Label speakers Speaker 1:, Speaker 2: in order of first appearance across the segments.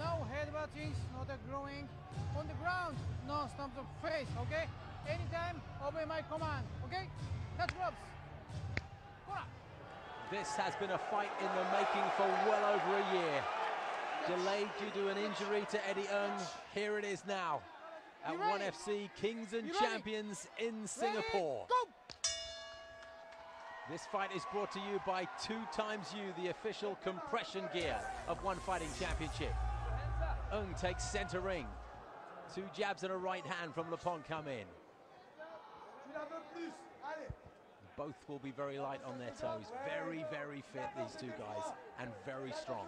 Speaker 1: No headbuttings, not a growing. On the ground, no stumps of face, okay? Anytime, obey my command, okay? Touch gloves. Kora.
Speaker 2: This has been a fight in the making for well over a year. Delayed due to an injury to Eddie Ng. Here it is now at OneFC Kings and Champions in Singapore.
Speaker 1: Go.
Speaker 2: This fight is brought to you by 2xU, the official compression gear of One Fighting Championship. Ng takes center ring. 2 jabs and a right hand from Lepont come in. Both will be very light on their toes. Very, very fit, these 2 guys, and very strong.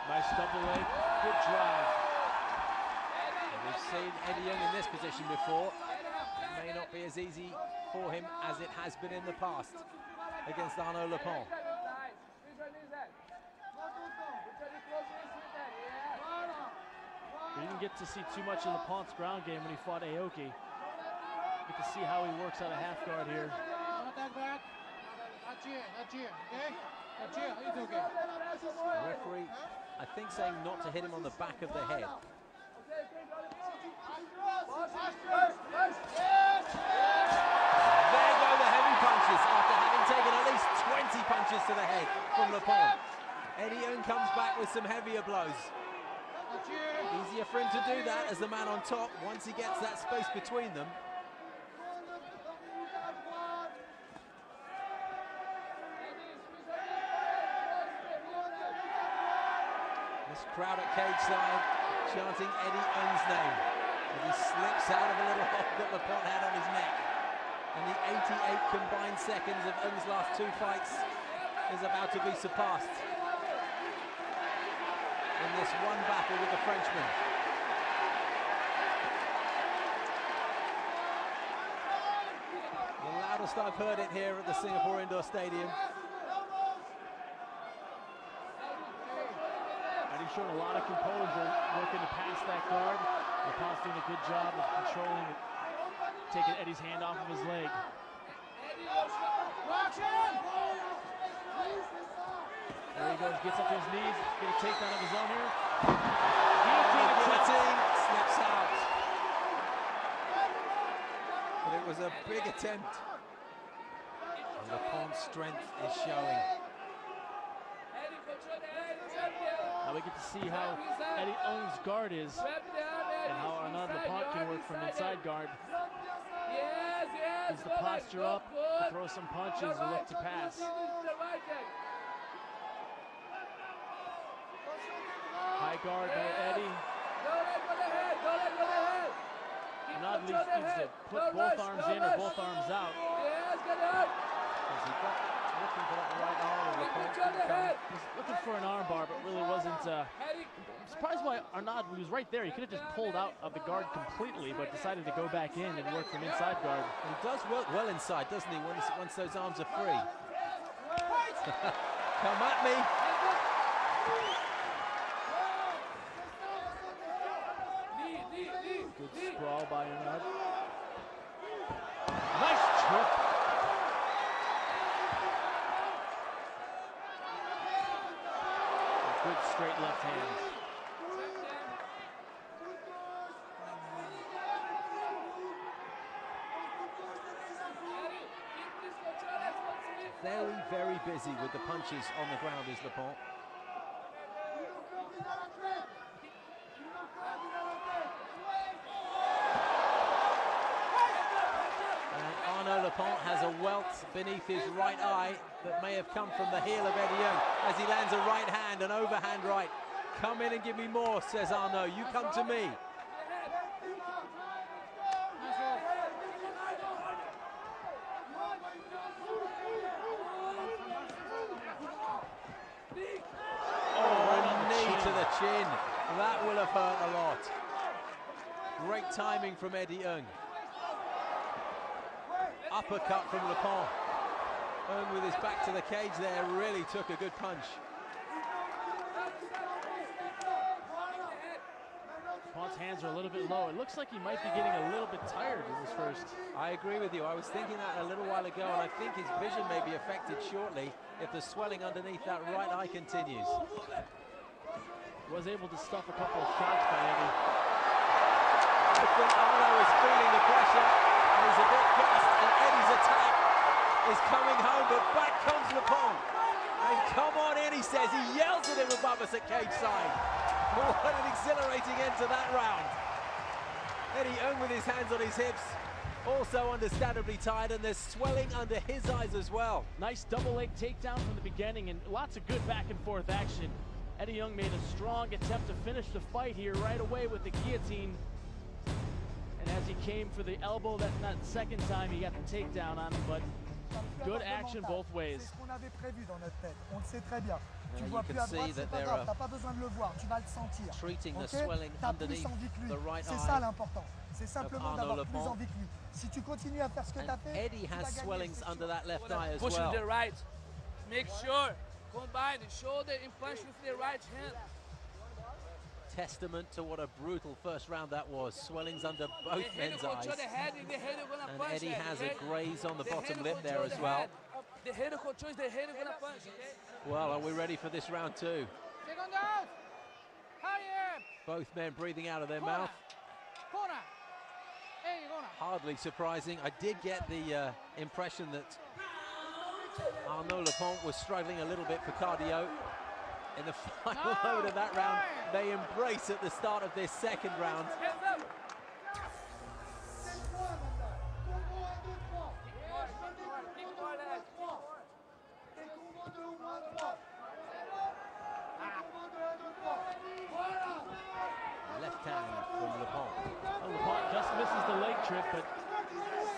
Speaker 3: Nice double leg, good drive.
Speaker 2: And we've seen Eddie Ng in this position before. It may not be as easy for him as it has been in the past against Arnaud Lepont.
Speaker 3: We didn't get to see too much of Lepont's ground game when he fought Aoki. Get to see how he works out of half guard here.
Speaker 1: Not that bad. Not here, okay? Not here, it's okay.
Speaker 2: The referee, I think, saying not to hit him on the back of the head. There go the heavy punches after having taken at least 20 punches to the head from Lepont. Eddie Ng comes back with some heavier blows. Easier for him to do that as the man on top once he gets that space between them. This crowd at cage side chanting Eddie Ng's name as he slips out of a little hole that Lepont had on his neck. And the 88 combined seconds of Ng's last 2 fights is about to be surpassed in this one battle with the Frenchman. The loudest I've heard it here at the Singapore Indoor Stadium.
Speaker 3: And he's shown a lot of composure, working to pass that guard. Lepont's doing a good job of controlling it, taking Eddie's hand off of his leg. There he goes, gets up to his knees, get a takedown of his own here.
Speaker 2: Guillotine slips out. But it was a big attempt. And Lepont's strength is showing.
Speaker 3: Now we get to see how Eddie Ng's guard is and how Arnaud Lepont can work from inside guard. Is the posture up, to throw some punches, and look to pass. High guard by Eddie. Arnaud needs to put both arms in or both arms out.
Speaker 2: Looking for that right arm.
Speaker 3: He's looking for an arm bar, but really wasn't. I'm surprised why Arnaud, he was right there. He could have just pulled out of the guard completely, but decided to go back in and work from inside guard.
Speaker 2: He does work well inside, doesn't he, once those arms are free? Come at me.
Speaker 3: Good sprawl by Arnaud. Nice trip. Good straight left hand.
Speaker 2: Very, very busy with the punches on the ground is Lepont. Arnaud Lepont has a welt beneath his right eye that may have come from the heel of Eddie Ng as he lands a right hand, an overhand right. Come in and give me more, says Arnaud. You come to me. To the chin. That will have hurt a lot. Great timing from Eddie Ng. Uppercut from Lepont. Ng with his back to the cage there really took a good punch.
Speaker 3: Lepont's hands hands are a little bit low. It looks like he might be getting a little bit tired in this first.
Speaker 2: I agree with you. I was thinking that a little while ago, and I think his vision may be affected shortly if the swelling underneath that right eye continues.
Speaker 3: Was able to stuff a couple of shots by Eddie.
Speaker 2: I think Arnaud is feeling the pressure, and he's a bit gassed, and Eddie's attack is coming home, but back comes Lepont. And come on in, he says. He yells at him above us at cage side. What an exhilarating end to that round. Eddie Ng with his hands on his hips, also understandably tired, and there's swelling under his eyes as well.
Speaker 3: Nice double leg takedown from the beginning, and lots of good back and forth action. Eddie Young made a strong attempt to finish the fight here right away with the guillotine. And as he came for the elbow, that second time he got the takedown on him, but good action both ways.
Speaker 2: You can see that they're treating the swelling underneath the right eye of Arnaud Lepont. And Eddie has swellings under that left eye as well.
Speaker 4: Push with the right. Make sure. Combine the shoulder and punch with the right hand.
Speaker 2: Testament to what a brutal first round that was. Swellings under both men's eyes. And Eddie has a graze on the bottom lip there as well. Well, are we ready for this round two? Both men breathing out of their mouth. Hardly surprising. I did get the impression that Arnaud Lepont was struggling a little bit for cardio in the final moment of that round. They embrace at the start of this second round. Left hand from Lepont.
Speaker 3: Well, Lepont just misses the leg trip, but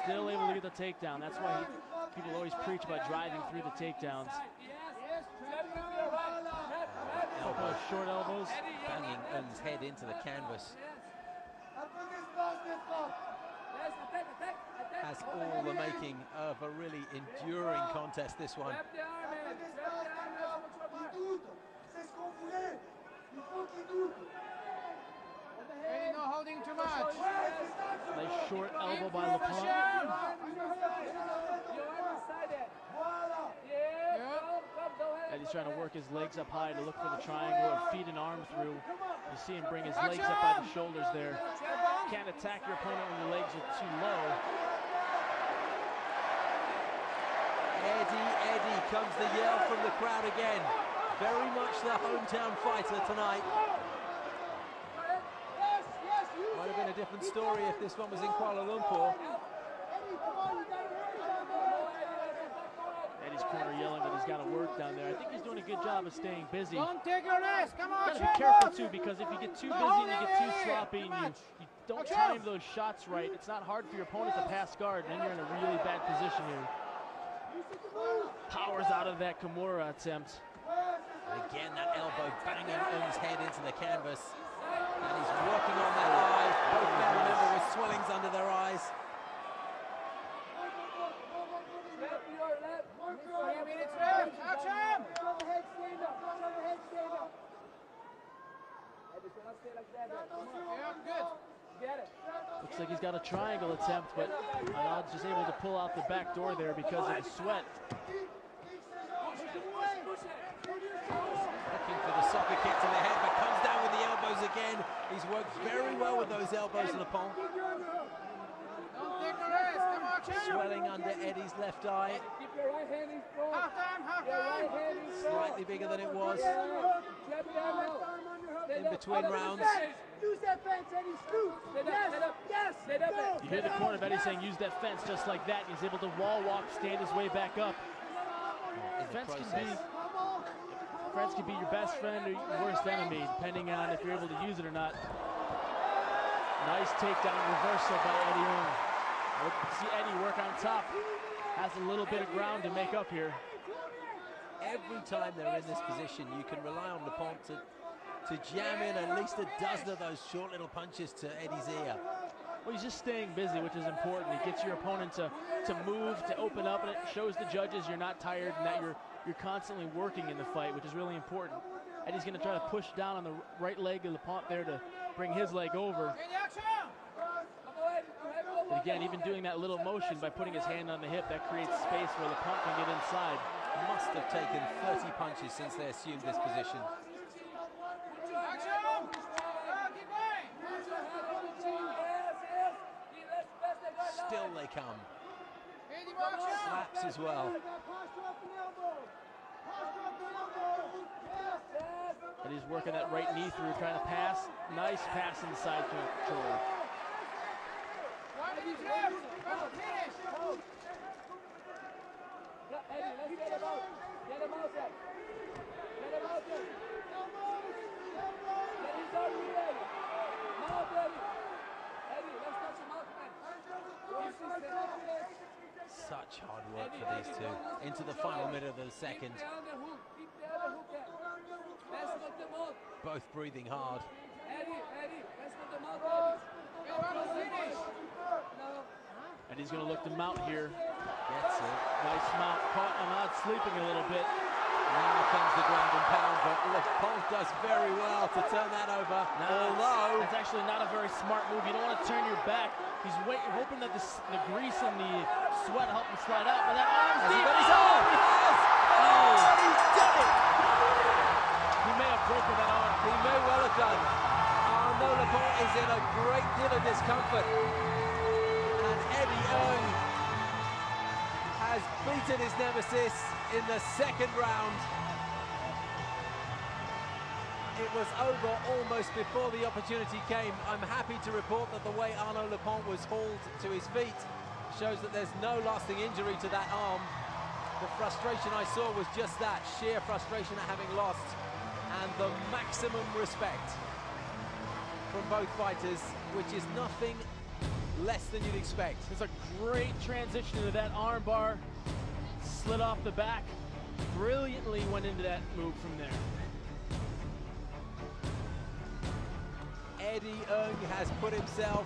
Speaker 3: still able to get the takedown. That's why people always preach about driving through the takedowns. Couple of short elbows.
Speaker 2: Banging Ng's head into the canvas. Has all the making of a really enduring contest, this one.
Speaker 1: No holding too much.
Speaker 3: Nice short elbow by Lepont. Eddie's trying to work his legs up high to look for the triangle and feed an arm through. You see him bring his legs up by the shoulders there. Can't attack your opponent when your legs are too low.
Speaker 2: Eddie, comes the yell from the crowd again. Very much the hometown fighter tonight. Might have been a different story if this one was in Kuala Lumpur.
Speaker 3: Eddie's corner yelling that he's got to work down there. I think he's doing a good job of staying busy.
Speaker 1: Don't take your rest. Come on,
Speaker 3: you gotta be careful too, because if you get too busy and you get too sloppy and you don't time those shots right, it's not hard for your opponent to pass guard, and then you're in a really bad position here. Powers out of that Kimura attempt.
Speaker 2: And again, that elbow banging Ng's head into the canvas. And he's working on that eye. Both men, remember, with swellings under their eyes.
Speaker 1: 3 minutes left. Action! Yeah, good.
Speaker 3: Looks like he's got a triangle attempt, but Arnaud's just able to pull out the back door there because of the sweat.
Speaker 2: Looking for the soccer kick to the head, but comes down with the elbows again. He's worked very well with those elbows, Lepont.
Speaker 1: Don't take a rest. Come on, champ.
Speaker 2: Swelling under Eddie's left eye.
Speaker 1: Half time.
Speaker 2: Slightly bigger than it was in between rounds.
Speaker 5: Use that fence, Eddie. Scoot. Yes.
Speaker 3: You hear the corner of Eddie saying, use that fence just like that. He's able to wall walk, stand his way back up. Fence can be your best friend or your worst enemy, depending on if you're able to use it or not. Nice takedown reversal by Eddie Ng. See Eddie work on top. Has a little bit of ground to make up here.
Speaker 2: Every time they're in this position, you can rely on Lepont to jam in at least a dozen of those short little punches to Eddie's ear.
Speaker 3: Well, he's just staying busy, which is important. He gets your opponent to move, to open up, and it shows the judges you're not tired and that you're constantly working in the fight, which is really important. Eddie's going to try to push down on the right leg of Lepont there to bring his leg over. But again, even doing that little motion by putting his hand on the hip, that creates space where Lepont can get inside.
Speaker 2: Must have taken 30 punches since they assumed this position. Still they come. Slaps as well.
Speaker 3: And he's working that right knee through, trying to pass. Nice pass inside to Choi.
Speaker 2: Such hard work for these two. Into the final minute of the second. Both breathing hard.
Speaker 3: And he's going to look to mount here.
Speaker 2: Gets it.
Speaker 3: Nice mount. Caught Arnaud sleeping a little bit.
Speaker 2: Now comes the ground and pound, but Lepont does very well to turn that over. Although
Speaker 3: that's actually not a very smart move. You don't want to turn your back. He's hoping that the grease and the sweat help him slide out. But that arm's deep.
Speaker 2: Has he got his arm? Yes! Oh, he's done it!
Speaker 3: He may have broken that arm.
Speaker 2: He may well have done. Arnaud Lepont is in a great deal of discomfort. And Eddie Ng has beaten his nemesis in the second round. It was over almost before the opportunity came. I'm happy to report that the way Arnaud Lepont was hauled to his feet shows that there's no lasting injury to that arm. The frustration I saw was just that, sheer frustration at having lost, and the maximum respect from both fighters, which is nothing less than you'd expect.
Speaker 3: It's a great transition to that arm bar. Slid off the back. Brilliantly went into that move from there.
Speaker 2: Eddie Ng has put himself